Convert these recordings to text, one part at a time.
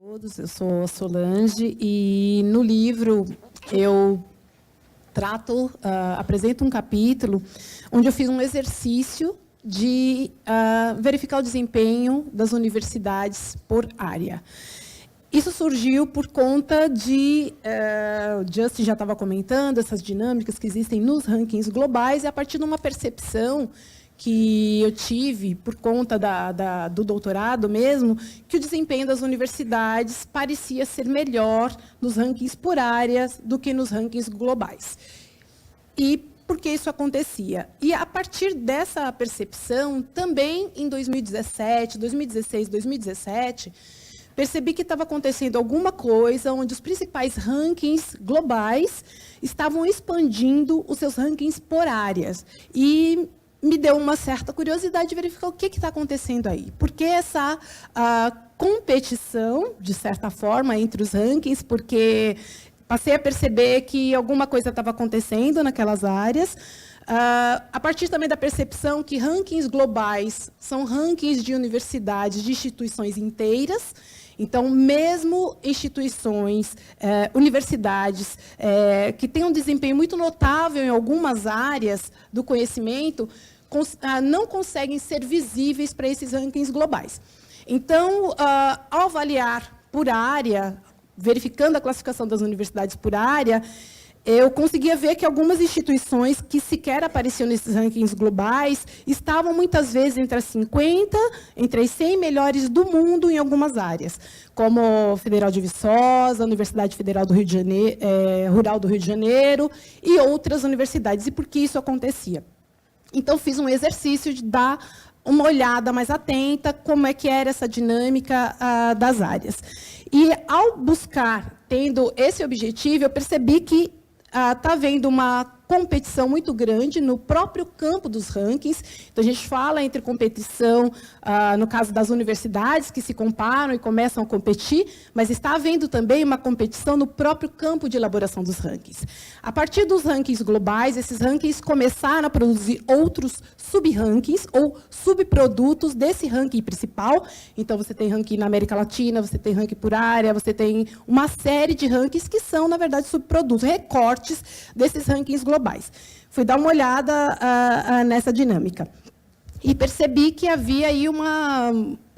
Todos, eu sou a Solange e no livro eu apresento um capítulo onde eu fiz um exercício de verificar o desempenho das universidades por área. Isso surgiu por conta de, o Justin já estava comentando, essas dinâmicas que existem nos rankings globais, e a partir de uma percepção que eu tive por conta do doutorado mesmo, que o desempenho das universidades parecia ser melhor nos rankings por áreas do que nos rankings globais. E por que isso acontecia? E, a partir dessa percepção, também em 2017, 2016, 2017, percebi que estava acontecendo alguma coisa onde os principais rankings globais estavam expandindo os seus rankings por áreas. E me deu uma certa curiosidade de verificar o que está acontecendo aí. Porque essa competição, de certa forma, entre os rankings, porque passei a perceber que alguma coisa estava acontecendo naquelas áreas, a partir também da percepção que rankings globais são rankings de universidades, de instituições inteiras. Então, mesmo instituições, universidades, que têm um desempenho muito notável em algumas áreas do conhecimento, não conseguem ser visíveis para esses rankings globais. Então, ao avaliar por área, verificando a classificação das universidades por área, eu conseguia ver que algumas instituições que sequer apareciam nesses rankings globais estavam, muitas vezes, entre as 50, entre as 100 melhores do mundo em algumas áreas, como a Federal de Viçosa, a Universidade Federal do Rio de Janeiro, Rural do Rio de Janeiro e outras universidades. E por que isso acontecia? Então, fiz um exercício de dar uma olhada mais atenta como é que era essa dinâmica das áreas. E, ao buscar, tendo esse objetivo, eu percebi que está havendo uma competição muito grande no próprio campo dos rankings. Então, a gente fala entre competição, no caso das universidades, que se comparam e começam a competir, mas está havendo também uma competição no próprio campo de elaboração dos rankings. A partir dos rankings globais, esses rankings começaram a produzir outros sub-rankings ou subprodutos desse ranking principal. Então, você tem ranking na América Latina, você tem ranking por área, você tem uma série de rankings que são, na verdade, subprodutos, recortes desses rankings globais. Fui dar uma olhada nessa dinâmica e percebi que havia aí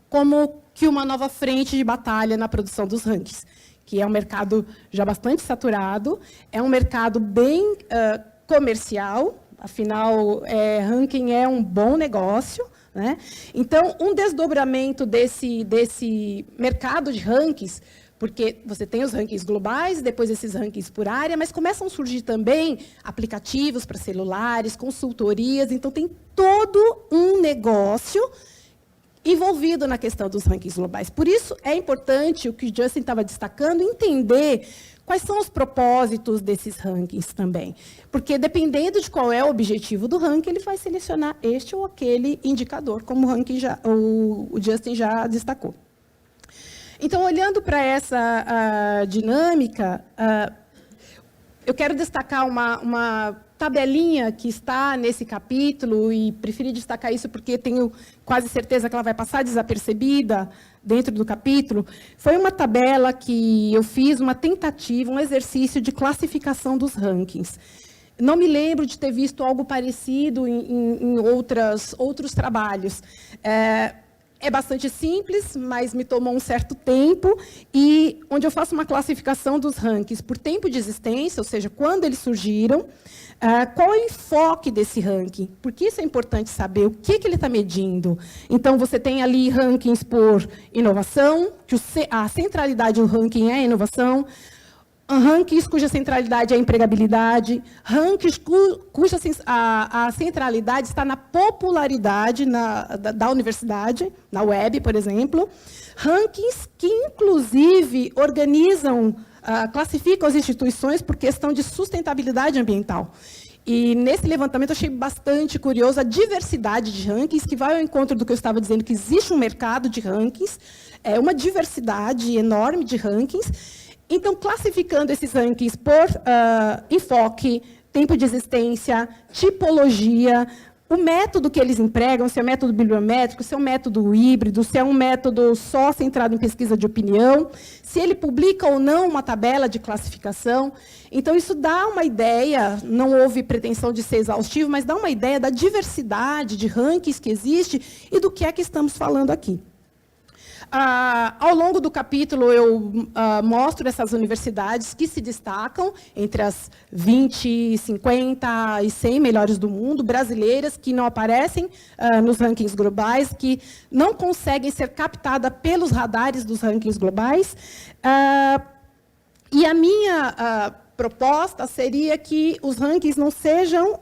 como que uma nova frente de batalha na produção dos rankings, que é um mercado já bastante saturado, é um mercado bem comercial, afinal, ranking é um bom negócio, né? Então, um desdobramento desse mercado de rankings, porque você tem os rankings globais, depois esses rankings por área, mas começam a surgir também aplicativos para celulares, consultorias, então tem todo um negócio envolvido na questão dos rankings globais. Por isso, é importante, o que o Justin estava destacando, entender quais são os propósitos desses rankings também. Porque, dependendo de qual é o objetivo do ranking, ele vai selecionar este ou aquele indicador, como o Justin já destacou. Então, olhando para essa dinâmica, eu quero destacar uma tabelinha que está nesse capítulo, e preferi destacar isso porque tenho quase certeza que ela vai passar desapercebida dentro do capítulo. Foi uma tabela que eu fiz, uma tentativa, um exercício de classificação dos rankings. Não me lembro de ter visto algo parecido em outros trabalhos. É bastante simples, mas me tomou um certo tempo, e onde eu faço uma classificação dos rankings por tempo de existência, ou seja, quando eles surgiram, qual é o enfoque desse ranking, porque isso é importante saber, o que ele está medindo. Então, você tem ali rankings por inovação, que a centralidade do ranking é a inovação, rankings cuja centralidade é a empregabilidade, rankings cuja a centralidade está na popularidade da universidade, na web, por exemplo, rankings que, inclusive, classificam as instituições por questão de sustentabilidade ambiental. E, nesse levantamento, eu achei bastante curioso a diversidade de rankings, que vai ao encontro do que eu estava dizendo, que existe um mercado de rankings, uma diversidade enorme de rankings. Então, classificando esses rankings por enfoque, tempo de existência, tipologia, o método que eles empregam, se é método bibliométrico, se é um método híbrido, se é um método só centrado em pesquisa de opinião, se ele publica ou não uma tabela de classificação. Então, isso dá uma ideia, não houve pretensão de ser exaustivo, mas dá uma ideia da diversidade de rankings que existe e do que é que estamos falando aqui. Ao longo do capítulo, eu mostro essas universidades que se destacam entre as 20, 50 e 100 melhores do mundo, brasileiras, que não aparecem nos rankings globais, que não conseguem ser captadas pelos radares dos rankings globais. E a minha proposta seria que os rankings não sejam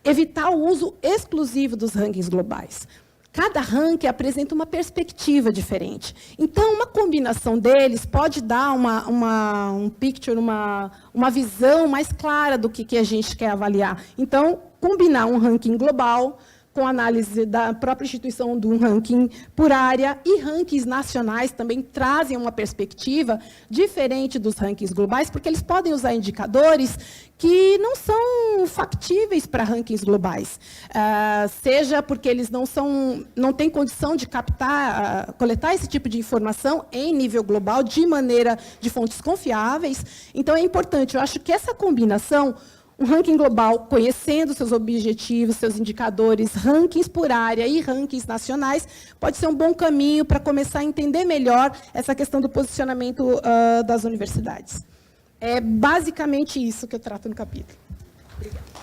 evitar o uso exclusivo dos rankings globais. Cada ranking apresenta uma perspectiva diferente. Então, uma combinação deles pode dar um picture, uma visão mais clara do que a gente quer avaliar. Então, combinar um ranking global com análise da própria instituição de um ranking por área, e rankings nacionais também trazem uma perspectiva diferente dos rankings globais, porque eles podem usar indicadores que não são factíveis para rankings globais, seja porque eles não têm condição de captar, coletar esse tipo de informação em nível global de fontes confiáveis. Então, é importante, eu acho que essa combinação, um ranking global, conhecendo seus objetivos, seus indicadores, rankings por área e rankings nacionais, pode ser um bom caminho para começar a entender melhor essa questão do posicionamento das universidades. É basicamente isso que eu trato no capítulo. Obrigada.